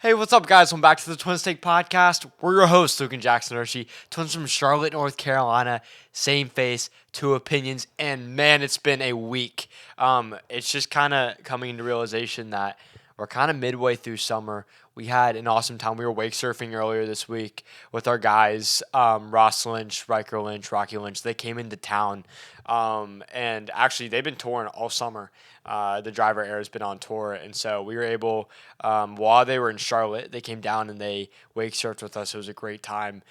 Hey, what's up, guys? Welcome back to the Twins Take Podcast. We're your hosts, Luke and Jackson Hershey, twins from Charlotte, North Carolina. Same face, two opinions, and man, it's been a week. It's just kind of coming into realization that we're kind of midway through summer. We had an awesome time. We were wake surfing earlier this week with our guys, Ross Lynch, Riker Lynch, Rocky Lynch. They came into town, and actually they've been touring all summer. The driver air has been on tour, and so we were able, while they were in Charlotte, they came down and they wake surfed with us. It was a great time.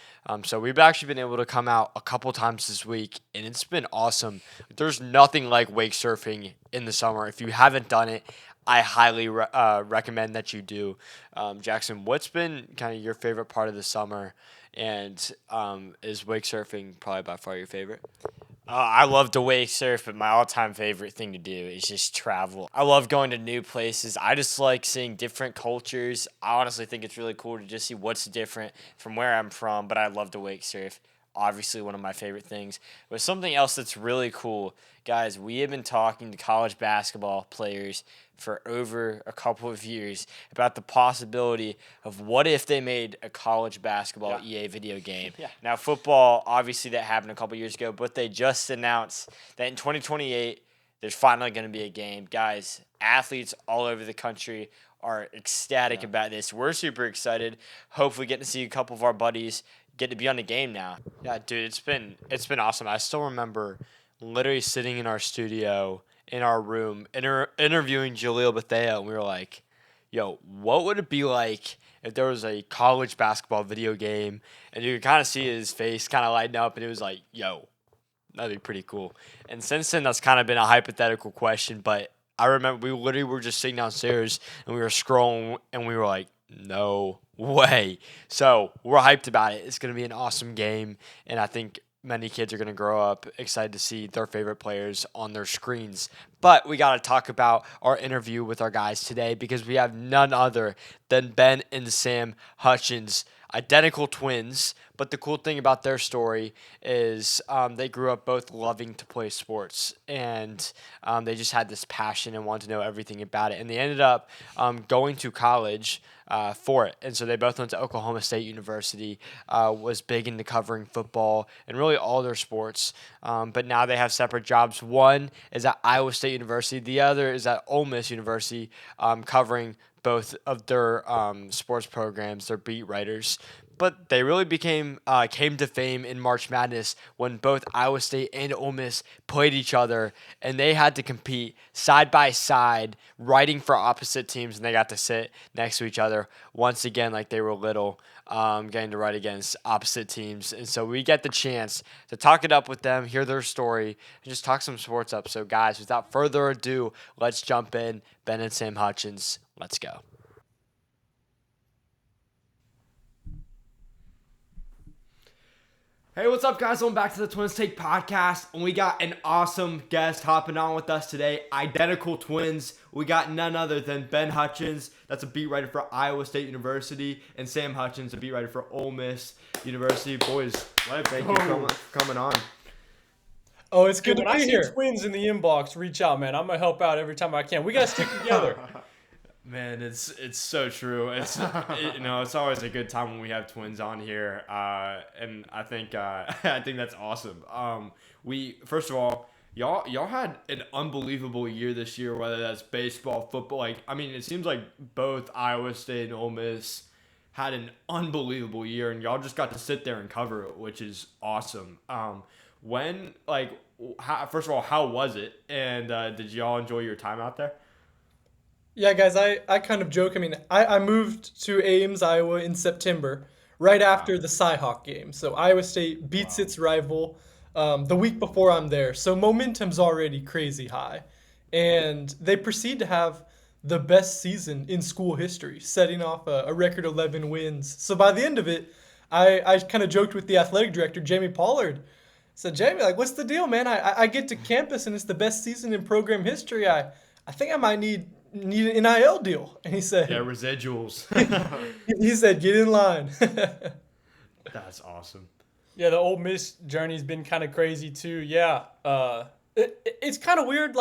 So we've actually been able to come out a couple times this week, and it's been awesome. There's nothing like wake surfing in the summer. If you haven't done it, I highly recommend that you do. Jackson, what's been kind of your favorite part of the summer, and is wake surfing probably by far your favorite? I love to wake surf, but my all-time favorite thing to do is just travel. I love going to new places. I just like seeing different cultures. I honestly think it's really cool to just see what's different from where I'm from, but I love to wake surf. Obviously, one of my favorite things. But something else that's really cool, guys, we have been talking to college basketball players for over a couple of years about the possibility of what if they made a college basketball EA video game. Now, football, obviously that happened a couple years ago, but they just announced that in 2028, there's finally going to be a game. Guys, athletes all over the country are ecstatic about this. We're super excited. Hopefully getting to see a couple of our buddies get to be on the game now. Yeah, dude, it's been awesome. I still remember literally sitting in our studio in our room interviewing Jaleel Bethea, and we were like, "Yo, what would it be like if there was a college basketball video game?" And you could kind of see his face kind of lighten up, and it was like, "Yo, that'd be pretty cool." And since then, that's kind of been a hypothetical question, but I remember we literally were just sitting downstairs and we were scrolling, and we were like, "No way." So we're hyped about it. It's going to be an awesome game, and I think many kids are going to grow up excited to see their favorite players on their screens. But we got to talk about our interview with our guys today because we have none other than Ben and Sam Hutchens, identical twins. But the cool thing about their story is they grew up both loving to play sports, and they just had this passion and wanted to know everything about it. And they ended up going to college for it. And so they both went to Oklahoma State University, was big into covering football and really all their sports. But now they have separate jobs. One is at Iowa State University. The other is at Ole Miss University, covering both of their sports programs, their beat writers. But they really came to fame in March Madness when both Iowa State and Ole Miss played each other, and they had to compete side by side, writing for opposite teams, and they got to sit next to each other once again like they were little, getting to write against opposite teams. And so we get the chance to talk it up with them, hear their story, and just talk some sports up. So, guys, without further ado, let's jump in. Ben and Sam Hutchens, let's go. Hey, what's up, guys? Welcome back to the Twins Take Podcast. And we got an awesome guest hopping on with us today. Identical twins. We got none other than Ben Hutchens. That's a beat writer for Iowa State University. And Sam Hutchens, a beat writer for Ole Miss University. Boys, thank you for coming on. Oh, it's good to be here. When I see twins in the inbox, reach out, man. I'm going to help out every time I can. We got to stick together. Man, it's so true. It's it's always a good time when we have twins on here, and I think I think that's awesome. We first of all, y'all had an unbelievable year this year, whether that's baseball, football. It seems like both Iowa State and Ole Miss had an unbelievable year, and y'all just got to sit there and cover it, which is awesome. First of all, how was it, and did y'all enjoy your time out there? Yeah, guys, I kind of joke. I moved to Ames, Iowa in September, right after the Cyhawk game. So Iowa State beats its rival the week before I'm there. So momentum's already crazy high. And they proceed to have the best season in school history, setting off a record 11 wins. So by the end of it, I kind of joked with the athletic director, Jamie Pollard. I said, Jamie, what's the deal, man? I get to campus and it's the best season in program history. I think I might need an NIL deal. And he said, yeah, residuals. He said, get in line. That's awesome. Yeah, the Ole Miss journey's been kind of crazy too. Yeah, it's kind of weird,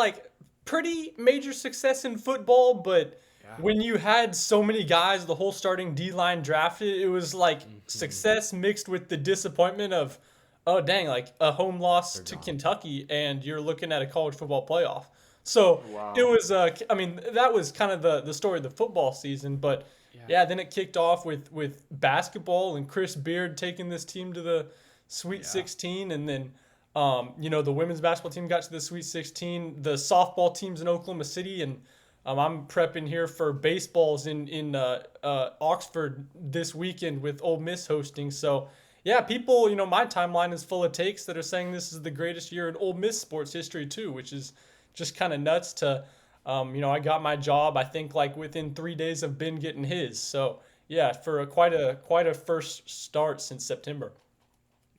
pretty major success in football, but when you had so many guys, the whole starting D line drafted, it was like Mm-hmm. success mixed with the disappointment of, oh dang, like a home loss to gone. Kentucky, and you're looking at a college football playoff. So Wow. it was, I mean, that was kind of the story of the football season. But yeah, then it kicked off with basketball and Chris Beard taking this team to the Sweet 16, and then. The women's basketball team got to the Sweet 16. The softball teams in Oklahoma City, and I'm prepping here for baseballs in Oxford this weekend with Ole Miss hosting. So yeah, people, my timeline is full of takes that are saying this is the greatest year in Ole Miss sports history too, which is just kind of nuts. To, I got my job I think like within 3 days of Ben getting his. So yeah, for quite a first start since September.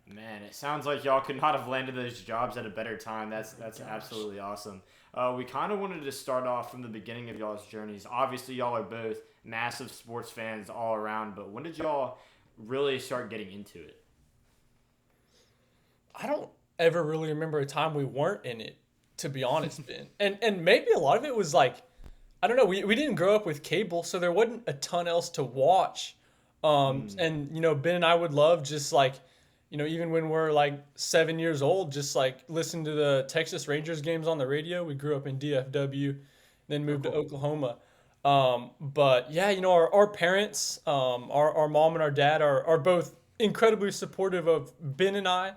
Man, it sounds like y'all could not have landed those jobs at a better time. That's absolutely awesome. We kind of wanted to start off from the beginning of y'all's journeys. Obviously, y'all are both massive sports fans all around, but when did y'all really start getting into it? I don't ever really remember a time we weren't in it, to be honest, Ben. And maybe a lot of it was like, I don't know, we didn't grow up with cable, so there wasn't a ton else to watch. And Ben and I would love just like, even when we're like 7 years old, just like listen to the Texas Rangers games on the radio. We grew up in DFW, then moved to Oklahoma. But yeah, our parents, our mom and our dad are both incredibly supportive of Ben and I,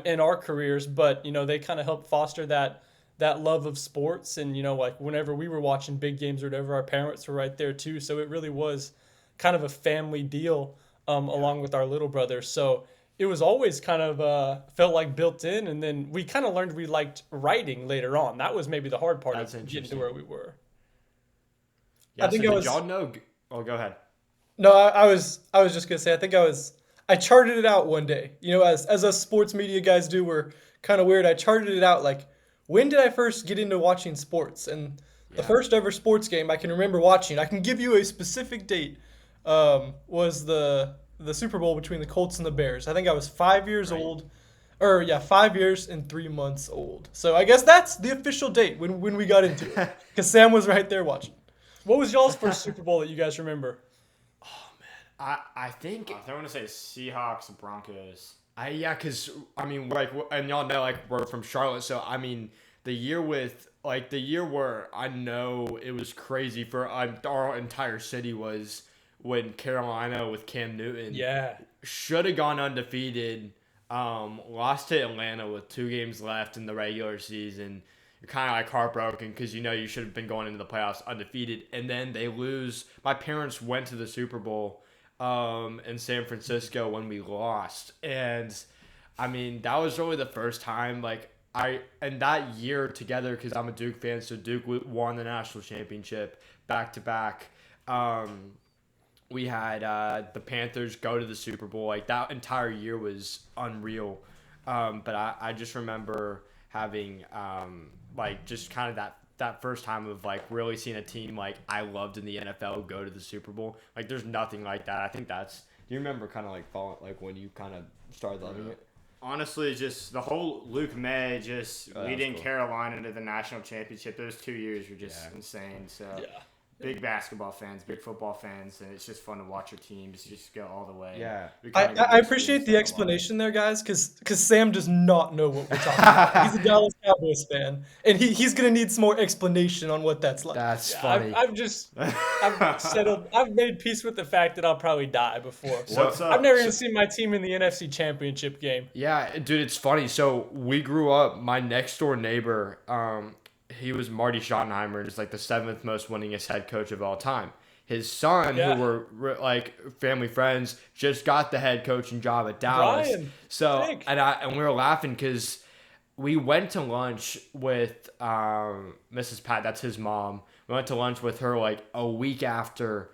in our careers. But they kind of help foster that love of sports. And like whenever we were watching big games or whatever, our parents were right there too. So it really was kind of a family deal, along with our little brother. So it was always kind of felt like built in, and then we kind of learned we liked writing later on. That was maybe the hard part That's of getting to where we were. Yeah, I think so I did was- y'all know? Oh, go ahead. No, I was just gonna say I charted it out one day. As us sports media guys do, we're kind of weird. I charted it out like, when did I first get into watching sports? And the first ever sports game I can remember watching, I can give you a specific date, was the Super Bowl between the Colts and the Bears. I think I was 5 years old, or 5 years and 3 months old. So I guess that's the official date when we got into it, because Sam was right there watching. What was y'all's first Super Bowl that you guys remember? I think I want to say Seahawks, Broncos. because I mean, like, and y'all know, like, we're from Charlotte, so I mean, the year where I know it was crazy for our entire city was when Carolina with Cam Newton Yeah. should have gone undefeated, lost to Atlanta with 2 games left in the regular season. You're kind of like heartbroken because you should have been going into the playoffs undefeated, and then they lose. My parents went to the Super Bowl in San Francisco when we lost, and I mean that was really the first time and that year together, because I'm a Duke fan, so Duke won the national championship back to back. We had the Panthers go to the Super Bowl. Like, that entire year was unreal. But I just remember having just kind of that first time of like really seeing a team like I loved in the NFL go to the Super Bowl. Like, there's nothing like that. I think that's. Do you remember kind of like falling, like when you kind of started loving it? Honestly, just the whole Luke May leading cool. Carolina to the national championship. Those 2 years were just insane. So big basketball fans, big football fans, and it's just fun to watch your teams just go all the way. Yeah. We kinda get I to appreciate experience the that a lot. explanation there, guys, because Sam does not know what we're talking about. He's a Dallas Cowboys fan, and he's gonna need some more explanation on what that's like. That's funny. I've settled. I've made peace with the fact that I'll probably die before. What's up? I've never even seen my team in the NFC Championship game. Yeah, dude, it's funny. So we grew up. My next door neighbor, he was Marty Schottenheimer, just like the 7th most winningest head coach of all time. His son, Yeah. who were like family friends, just got the head coaching job at Dallas. Brian, So sick. and we were laughing because we went to lunch with Mrs. Pat. That's his mom. We went to lunch with her like a week after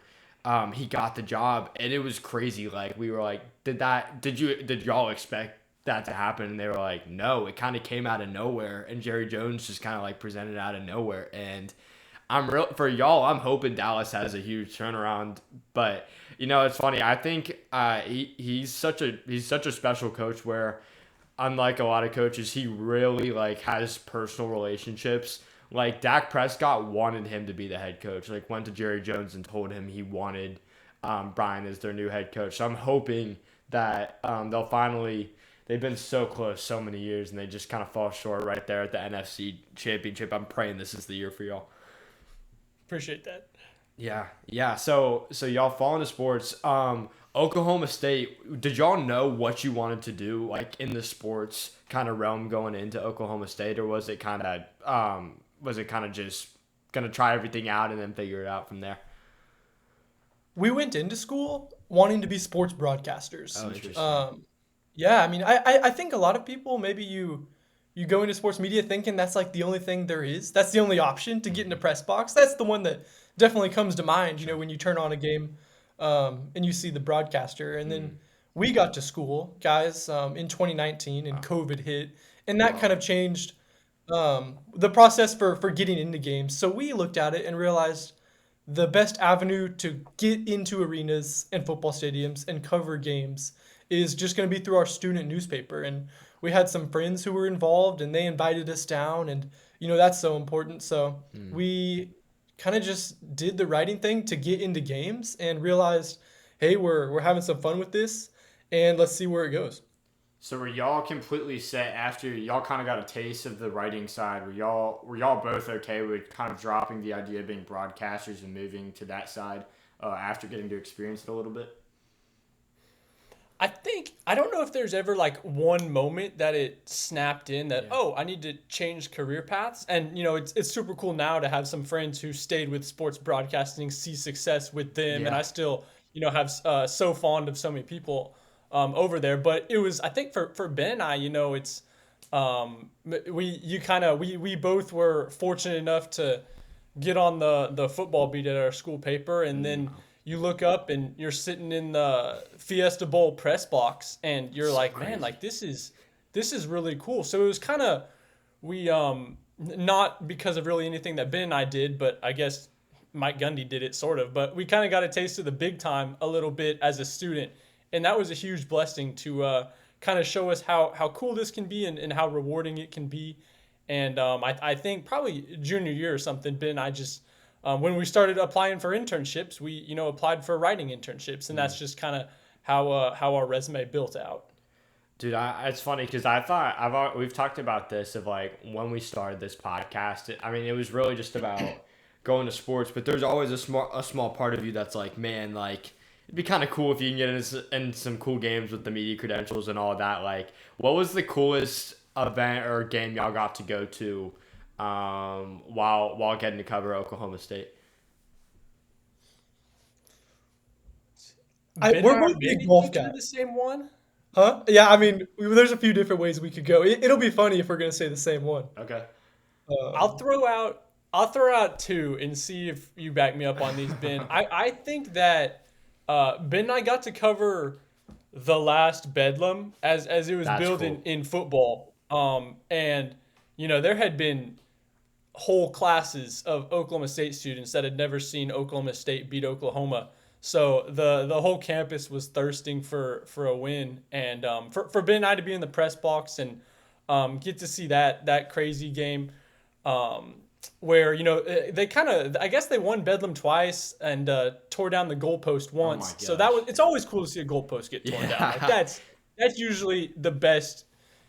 he got the job, and it was crazy. Like, we were like, did y'all expect that to happen? And they were like, no, it kind of came out of nowhere, and Jerry Jones just kind of like presented out of nowhere. And for y'all, I'm hoping Dallas has a huge turnaround. But it's funny. I think he's such a special coach where, unlike a lot of coaches, he really like has personal relationships Like Dak Prescott wanted him to be the head coach. Like went to Jerry Jones and told him he wanted Brian as their new head coach. So I'm hoping that they'll finally. They've been so close so many years, and they just kind of fall short right there at the NFC Championship. I'm praying this is the year for y'all. Appreciate that. Yeah. So y'all fall into sports. Oklahoma State. Did y'all know what you wanted to do, like in the sports kind of realm going into Oklahoma State, or was it kind of just gonna try everything out and then figure it out from there? We went into school wanting to be sports broadcasters. Oh, interesting. Yeah, I mean, I think a lot of people, maybe you go into sports media thinking that's like the only thing there is. That's the only option to get into press box. That's the one that definitely comes to mind, when you turn on a game and you see the broadcaster. And then we got to school, guys, in 2019 and COVID hit. And that kind of changed the process for getting into games. So we looked at it and realized the best avenue to get into arenas and football stadiums and cover games is just going to be through our student newspaper. And we had some friends who were involved and they invited us down, and that's so important. So we kind of just did the writing thing to get into games and realized, hey, we're having some fun with this and let's see where it goes. So were y'all completely set after y'all kind of got a taste of the writing side? Were y'all both okay with kind of dropping the idea of being broadcasters and moving to that side after getting to experience it a little bit? I don't know if there's ever like one moment that it snapped in that, I need to change career paths. And, it's super cool now to have some friends who stayed with sports broadcasting, see success with them. Yeah. And I still, have so fond of so many people over there. But it was, I think for Ben and I, it's, we both were fortunate enough to get on the football beat at our school paper. And then you look up and you're sitting in the Fiesta Bowl press box and you're like, man, like this is really cool. So it was kind of, we, not because of really anything that Ben and I did, but I guess Mike Gundy did it sort of, but we kind of got a taste of the big time a little bit as a student. And that was a huge blessing to kind of show us how cool this can be and how rewarding it can be. And I think probably junior year or something, Ben and I just, when we started applying for internships, we, applied for writing internships, and that's just kind of how our resume built out. Dude, it's funny because we've talked about this of like when we started this podcast. It was really just about going to sports, but there's always a small part of you that's like, man, like it'd be kind of cool if you can get in some cool games with the media credentials and all that. Like, what was the coolest event or game y'all got to go to while getting to cover Oklahoma State? We're both big golf guys. The same one? Huh? Yeah, there's a few different ways we could go. It'll be funny if we're gonna say the same one. Okay. I'll throw out two and see if you back me up on these, Ben. I think that Ben and I got to cover the last Bedlam as it was built cool. in football. And there had been whole classes of Oklahoma State students that had never seen Oklahoma State beat Oklahoma. So the whole campus was thirsting for a win, and for Ben and I to be in the press box and get to see that crazy game, where they kind of, I guess they won Bedlam twice and tore down the goalpost once. So it's always cool to see a goalpost get torn down. Like that's usually the best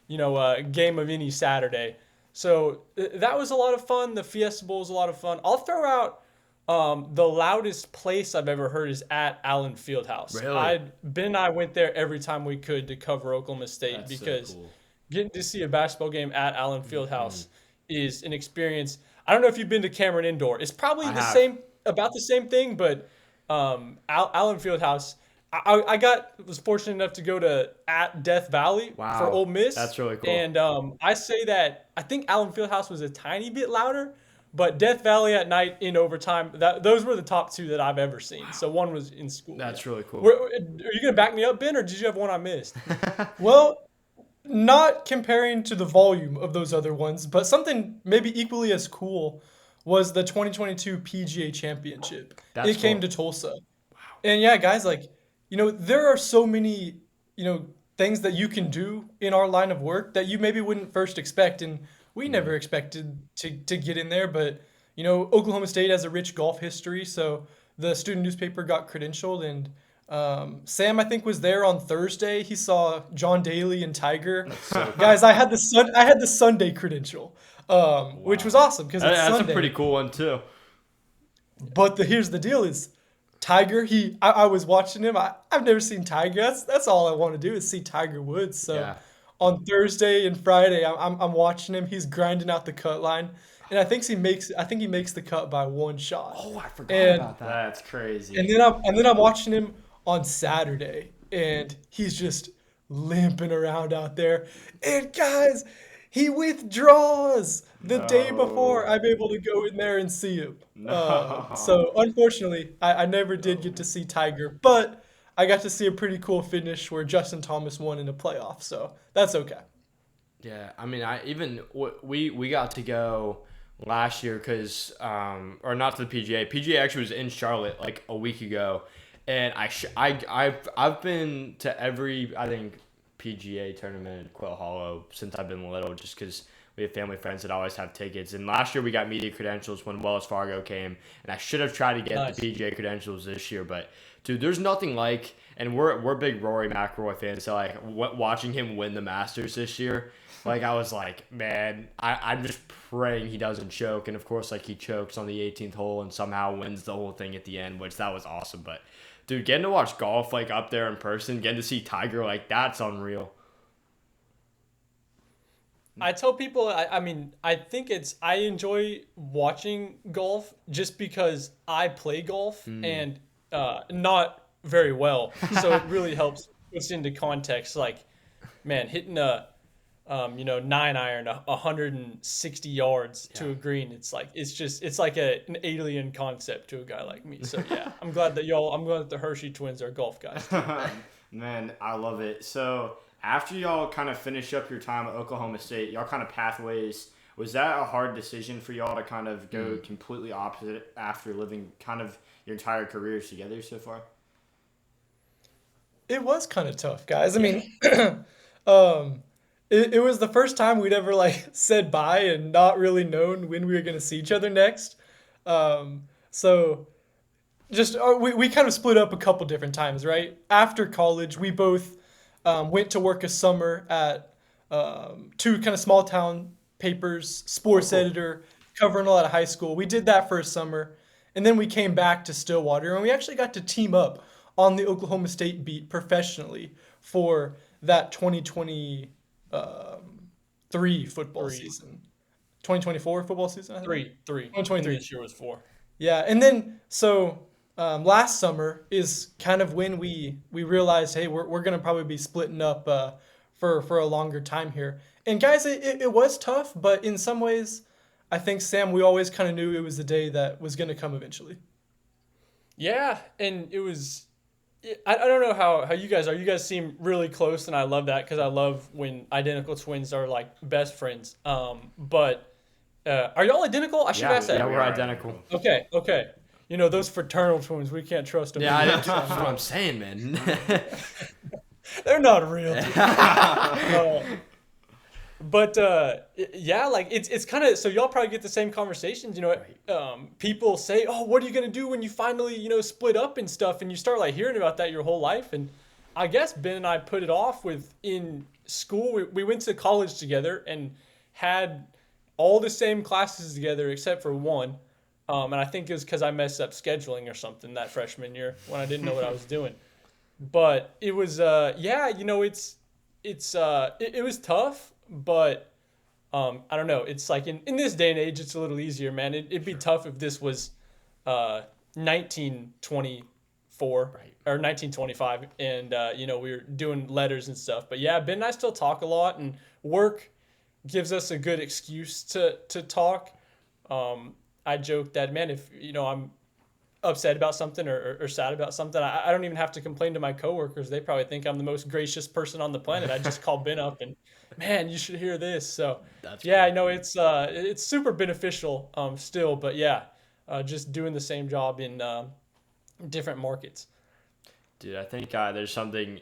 game of any Saturday. So that was a lot of fun. The Fiesta Bowl was a lot of fun. I'll throw out the loudest place I've ever heard is at Allen Fieldhouse. Really? Ben and I went there every time we could to cover Oklahoma State. That's because so cool. Getting to see a basketball game at Allen Fieldhouse is an experience. I don't know if you've been to Cameron Indoor. It's probably about the same thing, but Allen Fieldhouse, I was fortunate enough to go to at Death Valley for Ole Miss. That's really cool. And I say that I think Allen Fieldhouse was a tiny bit louder, but Death Valley at night in overtime, those were the top two that I've ever seen. So one was in school. That's really cool. Are you going to back me up, Ben, or did you have one I missed? Well, not comparing to the volume of those other ones, but something maybe equally as cool was the 2022 PGA Championship. It came to Tulsa. Wow. And yeah, guys, there are so many, things that you can do in our line of work that you maybe wouldn't first expect. And we never expected to get in there, but Oklahoma State has a rich golf history, so the student newspaper got credentialed, and Sam, I think, was there on Thursday. He saw John Daly and Tiger. Guys, I had the Sunday credential, which was awesome because it's That's Sunday. a pretty cool one too. But here's the deal: is Tiger. I was watching him. I've never seen Tiger. That's all I want to do is see Tiger Woods. So Yeah. on Thursday and Friday, I'm watching him. He's grinding out the cut line, and I think he makes the cut by one shot. Oh, I forgot And- about that. That's crazy. And then I'm watching him on Saturday, and he's just limping around out there. And guys, he withdraws the day before I'm able to go in there and see him. So unfortunately, I never did get to see Tiger, but I got to see a pretty cool finish where Justin Thomas won in a playoff. So that's okay. Yeah, I mean, we got to go last year because or not to the PGA. PGA actually was in Charlotte like a week ago, and I've been to every I think PGA tournament at Quill Hollow since I've been little, just because we have family friends that always have tickets. And last year we got media credentials when Wells Fargo came, and I should have tried to get Nice. the PGA credentials this year, but dude, there's nothing like, and we're big Rory McIlroy fans, so like watching him win the Masters this year, like I was like, man, I'm just praying he doesn't choke, and of course like he chokes on the 18th hole and somehow wins the whole thing at the end, which that was awesome. But dude, getting to watch golf like up there in person, getting to see Tiger, like that's unreal. I tell people, I mean, I enjoy watching golf just because I play golf and not very well. So it really helps puts into context. Like, man, hitting a 9-iron 160 yards to a green, it's like an alien concept to a guy like me. So yeah, I'm glad that the Hershey twins are golf guys. Man, I love it. So after y'all kind of finish up your time at Oklahoma State, y'all kind of pathways, was that a hard decision for y'all to kind of go completely opposite after living kind of your entire careers together so far? It was kind of tough, guys. I mean, it was the first time we'd ever like said bye and not really known when we were going to see each other next. So just we kind of split up a couple different times, right? After college, we both went to work a summer at two kind of small town papers, sports editor, covering a lot of high school. We did that for a summer, and then we came back to Stillwater, and we actually got to team up on the Oklahoma State beat professionally for that 2023 football season. 2024 football season, I think? Three. 2023. This year was 4. Yeah, and then so last summer is kind of when we realized, hey, we're gonna probably be splitting up for a longer time here. And guys, it was tough, but in some ways, I think Sam, we always kind of knew it was the day that was gonna come eventually. Yeah, and it was. I don't know how you guys are. You guys seem really close, and I love that because I love when identical twins are like best friends. But are y'all identical? I should ask that. Yeah, we're identical. Okay. You know, those fraternal twins, we can't trust them. Yeah, that's what I'm saying, man. They're not real. But yeah, like it's kind of, so y'all probably get the same conversations. You know, people say, "Oh, what are you gonna do when you finally split up and stuff?" And you start like hearing about that your whole life. And I guess Ben and I put it off with in school. We went to college together and had all the same classes together except for one. And I think it was because I messed up scheduling or something that freshman year when I didn't know what I was doing. But it was, yeah, it was tough. But I don't know. It's like in this day and age, it's a little easier, man. It'd be tough if this was 1924 or 1925, and we were doing letters and stuff. But yeah, Ben and I still talk a lot, and work gives us a good excuse to talk. I joke that, man, if I'm upset about something or sad about something, I don't even have to complain to my coworkers. They probably think I'm the most gracious person on the planet. I just call Ben up and, man, you should hear this. So yeah, I know it's super beneficial still, but yeah, just doing the same job in different markets. Dude, I think there's something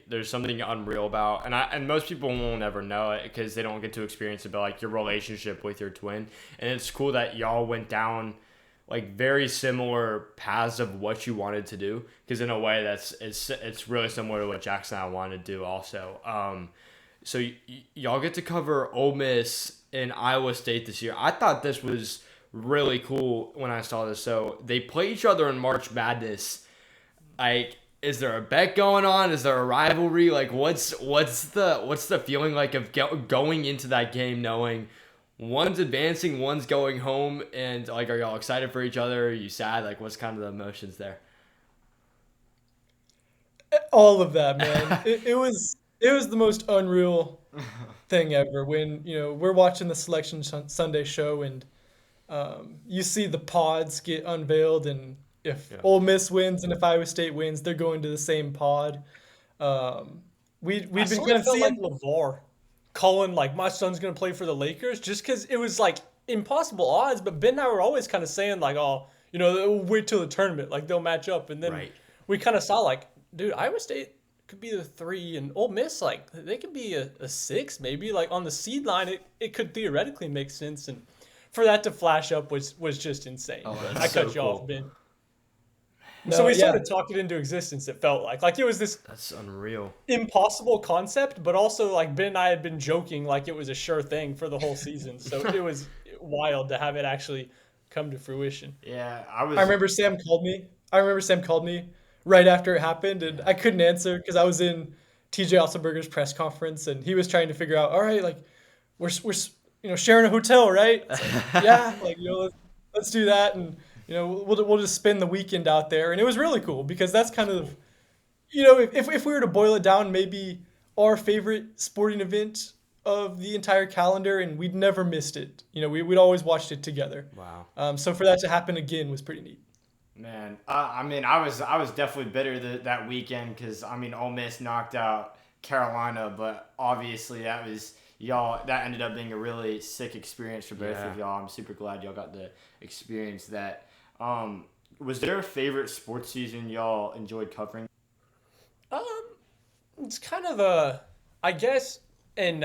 unreal about, and most people won't ever know it because they don't get to experience it, but like your relationship with your twin, and it's cool that y'all went down like very similar paths of what you wanted to do, because in a way it's really similar to what Jackson and I wanted to do also. So y'all get to cover Ole Miss and Iowa State this year. I thought this was really cool when I saw this. So they play each other in March Madness. Like, is there a bet going on? Is there a rivalry? Like, what's the feeling like of going into that game knowing one's advancing, one's going home, and like, are y'all excited for each other? Are you sad? Like, what's kind of the emotions there? All of that, man. It was the most unreal thing ever when we're watching the Selection Sunday show and you see the pods get unveiled, and if Ole Miss wins and if Iowa State wins, they're going to the same pod. We'd I been sort kind of of felt like seeing. LeVar calling like my son's gonna play for the Lakers just because it was like impossible odds. But Ben and I were always kind of saying like, oh, they'll wait till the tournament, like they'll match up, and then Right. we kind of saw like, dude, Iowa State could be the 3, and Ole Miss like they could be a 6 maybe. Like on the seed line, it could theoretically make sense, and for that to flash up was just insane. Oh, But that's I so cut you cool. off, Ben. No, So we yeah. sort of talked it into existence. It felt like it was this That's unreal. impossible concept, but also like Ben and I had been joking like it was a sure thing for the whole season. So it was wild to have it actually come to fruition. Yeah, I remember Sam called me. I remember Sam called me right after it happened, and I couldn't answer because I was in TJ Otzelberger's press conference, and he was trying to figure out, all right, like we're sharing a hotel, right? It's like, yeah, like let's do that, and we'll just spend the weekend out there, and it was really cool because that's kind of if we were to boil it down, maybe our favorite sporting event of the entire calendar, and we'd never missed it. We'd always watched it together. Wow. So for that to happen again was pretty neat. Man, I mean, I was definitely bitter that weekend because I mean, Ole Miss knocked out Carolina, but obviously that was y'all. That ended up being a really sick experience for both Yeah. of y'all. I'm super glad y'all got to experience that. Was there a favorite sports season y'all enjoyed covering? Um, it's kind of I guess, and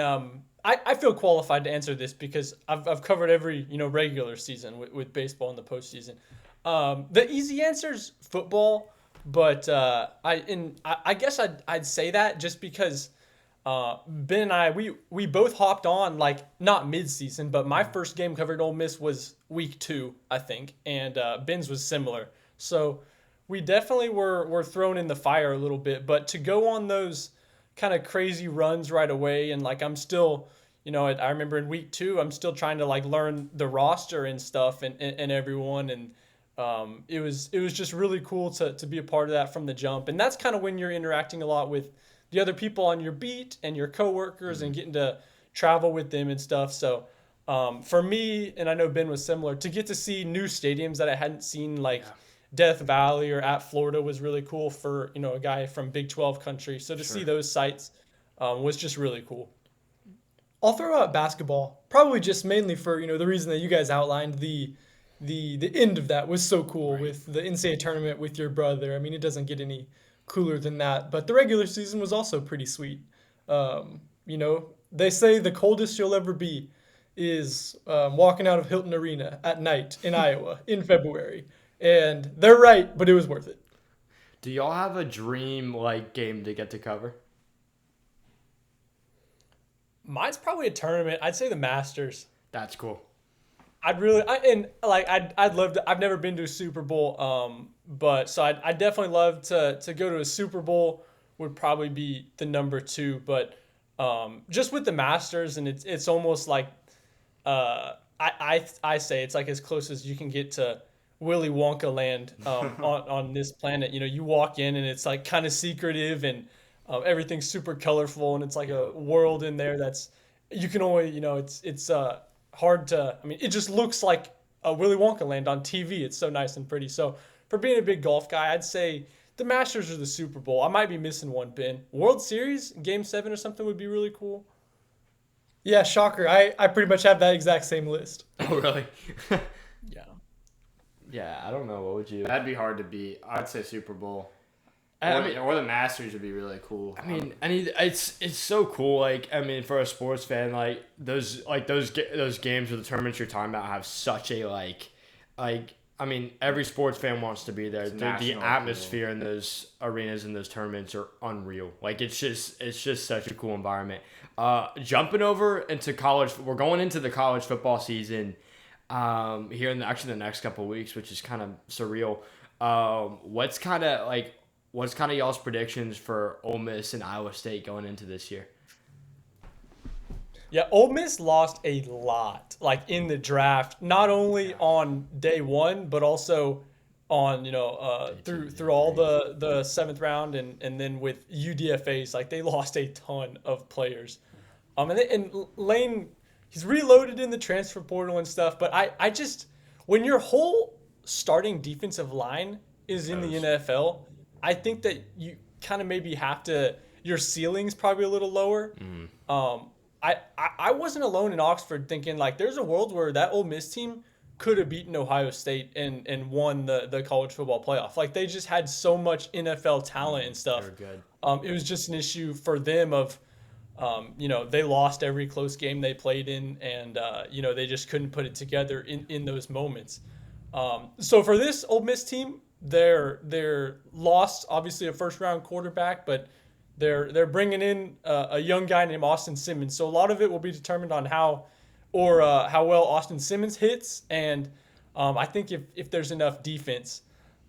I feel qualified to answer this because I've covered every regular season with baseball in the postseason. The easy answer is football, but I guess I'd say that just because Ben and I we both hopped on like not mid season, but my first game covered Ole Miss was week 2, I think, and Ben's was similar. So we definitely were thrown in the fire a little bit, but to go on those kind of crazy runs right away, and like I'm still, I remember in week 2, I'm still trying to like learn the roster and stuff and everyone, and it was just really cool to be a part of that from the jump, and that's kind of when you're interacting a lot with the other people on your beat and your coworkers and getting to travel with them and stuff. So for me, and I know Ben was similar, to get to see new stadiums that I hadn't seen like Death Valley or at Florida was really cool for a guy from Big 12 country. So to see those sites was just really cool. I'll throw out basketball, probably just mainly for the reason that you guys outlined. The end of that was so cool with the NCAA tournament with your brother. I mean, it doesn't get any cooler than that. But the regular season was also pretty sweet. They say the coldest you'll ever be is walking out of Hilton Arena at night in Iowa in February. And they're right, but it was worth it. Do y'all have a dream like game to get to cover? Mine's probably a tournament. I'd say the Masters. That's cool. I'd love to. I've never been to a Super Bowl, but so I'd definitely love to go to a Super Bowl. Would probably be the number 2, but just with the Masters, and it's almost like I say it's like as close as you can get to Willy Wonka land on this planet. You walk in and it's like kind of secretive and everything's super colorful, and it's like a world in there that's you can only it's hard to. I mean, it just looks like a Willy Wonka land on TV. It's so nice and pretty. So for being a big golf guy, I'd say the Masters or the Super Bowl. I might be missing one, Ben. World Series, Game 7 or something would be really cool. Yeah, shocker. I pretty much have that exact same list. Oh, really? Yeah. Yeah, I don't know. What would you? That'd be hard to beat. I'd say Super Bowl. Or the Masters would be really cool. I mean, it's so cool. Like, I mean, for a sports fan, like those games or the tournaments you're talking about have such a like. I mean, every sports fan wants to be there. The national atmosphere in those arenas and those tournaments are unreal. Like, it's just such a cool environment. Jumping over into college, we're going into the college football season here in the next couple of weeks, which is kind of surreal. What's kind of y'all's predictions for Ole Miss and Iowa State going into this year? Yeah, Ole Miss lost a lot, like in the draft, not only on day one, but also on through all the seventh round and then with UDFA's, like they lost a ton of players. And Lane, he's reloaded in the transfer portal and stuff, but I just, when your whole starting defensive line is in the NFL, I think that you kind of maybe have to, your ceiling's probably a little lower. I wasn't alone in Oxford thinking like there's a world where that Ole Miss team could have beaten Ohio State and won the college football playoff. Like they just had so much NFL talent and stuff. They're good. It was just an issue for them of, they lost every close game they played in and, they just couldn't put it together in those moments. So for this Ole Miss team, they're lost obviously a first round quarterback, but they're bringing in a young guy named Austin Simmons. So a lot of it will be determined on how well Austin Simmons hits, and I think if there's enough defense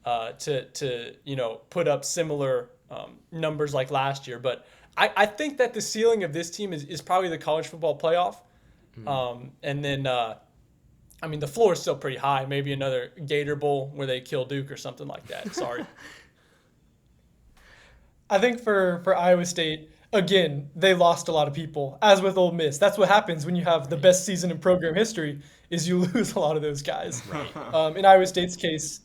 to put up similar numbers like last year. But I think that the ceiling of this team is probably the college football playoff, and then the floor is still pretty high. Maybe another Gator Bowl where they kill Duke or something like that. Sorry. I think for Iowa State, again, they lost a lot of people, as with Ole Miss. That's what happens when you have the best season in program history, is you lose a lot of those guys. Right. In Iowa State's case,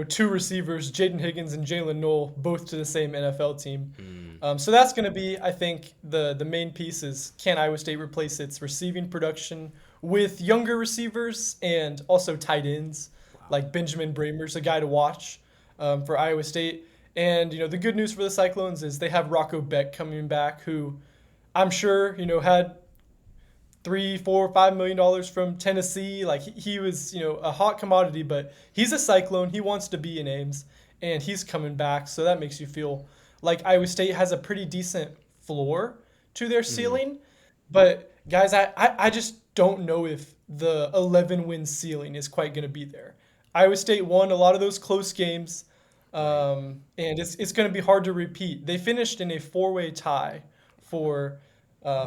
two receivers, Jaden Higgins and Jalen Knoll, both to the same NFL team. So that's going to be, I think, the main piece is, can Iowa State replace its receiving production with younger receivers and also tight ends, like Benjamin Bramer's a guy to watch for Iowa State. And, the good news for the Cyclones is they have Rocco Beck coming back, who I'm sure, had $3, $4, $5 million from Tennessee. Like he was, a hot commodity, but he's a Cyclone. He wants to be in Ames, and he's coming back. So that makes you feel like Iowa State has a pretty decent floor to their ceiling. But guys, I just don't know if the 11-win ceiling is quite going to be there. Iowa State won a lot of those close games. And it's going to be hard to repeat. They finished in a 4-way tie for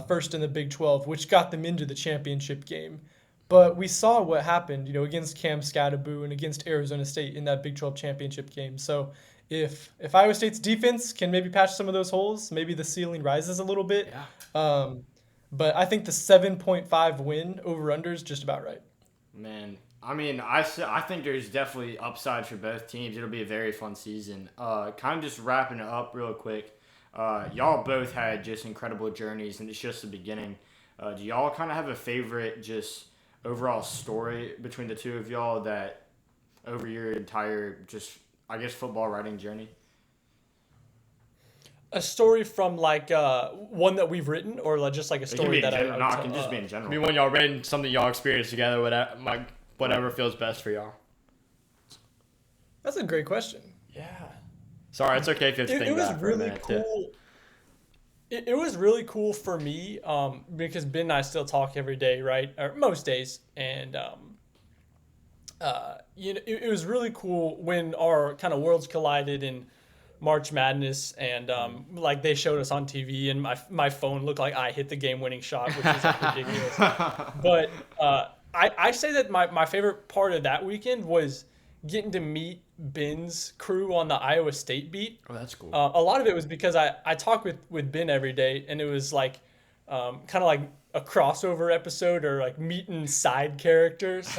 first in the Big 12, which got them into the championship game. But we saw what happened, against Cam Scatteraboo and against Arizona State in that Big 12 championship game. So if Iowa State's defense can maybe patch some of those holes, maybe the ceiling rises a little bit. Yeah. But I think the 7.5 win over-under is just about right. Man, I think there's definitely upside for both teams. It'll be a very fun season. Kind of just wrapping it up real quick. Y'all both had just incredible journeys, and it's just the beginning. Do y'all kind of have a favorite just overall story between the two of y'all that over your entire just, I guess, football writing journey? A story from one that we've written, or just like a story that I wrote? No, it can just be in general. I mean, when y'all read something y'all experienced together, whatever feels best for y'all. That's a great question. Yeah. Sorry, it's okay if you have to think back for a minute, cool. too. It was really cool for me because Ben and I still talk every day, right? Or most days. And, it was really cool when our kind of worlds collided in March Madness, and they showed us on TV, and my phone looked like I hit the game-winning shot, which is ridiculous. But I say that my favorite part of that weekend was getting to meet Ben's crew on the Iowa State beat. Oh, that's cool. A lot of it was because I talk with Ben every day, and it was kind of like a crossover episode or like meeting side characters.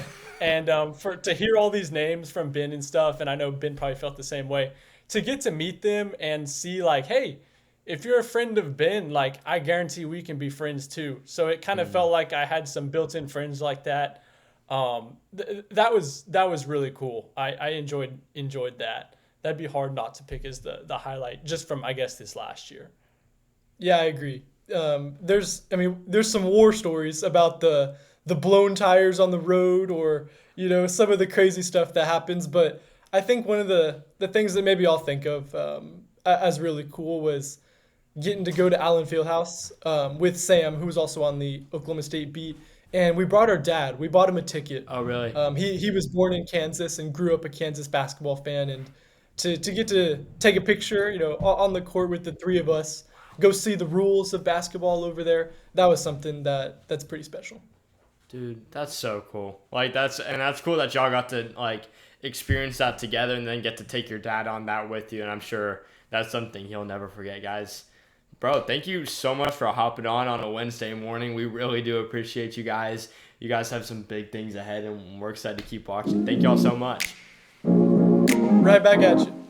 And to hear all these names from Ben and stuff, and I know Ben probably felt the same way, to get to meet them and see hey, if you're a friend of Ben, I guarantee we can be friends too. So it kind of felt like I had some built-in friends like that. That was really cool. I enjoyed that. that'd be hard not to pick as the highlight just from, I guess, this last year. Yeah, I agree. There's some war stories about the blown tires on the road, or some of the crazy stuff that happens. But I think one of the things that maybe I'll think of as really cool was getting to go to Allen Fieldhouse with Sam, who was also on the Oklahoma State beat, and we brought our dad. We bought him a ticket. Oh, really? He was born in Kansas and grew up a Kansas basketball fan, and to get to take a picture, on the court with the three of us, go see the rules of basketball over there. That was something that's pretty special. Dude, that's so cool. Like that's cool that y'all got to like experience that together and then get to take your dad on that with you. And I'm sure that's something he'll never forget, guys. Bro, thank you so much for hopping on a Wednesday morning. We really do appreciate you guys. You guys have some big things ahead, and we're excited to keep watching. Thank y'all so much. Right back at you.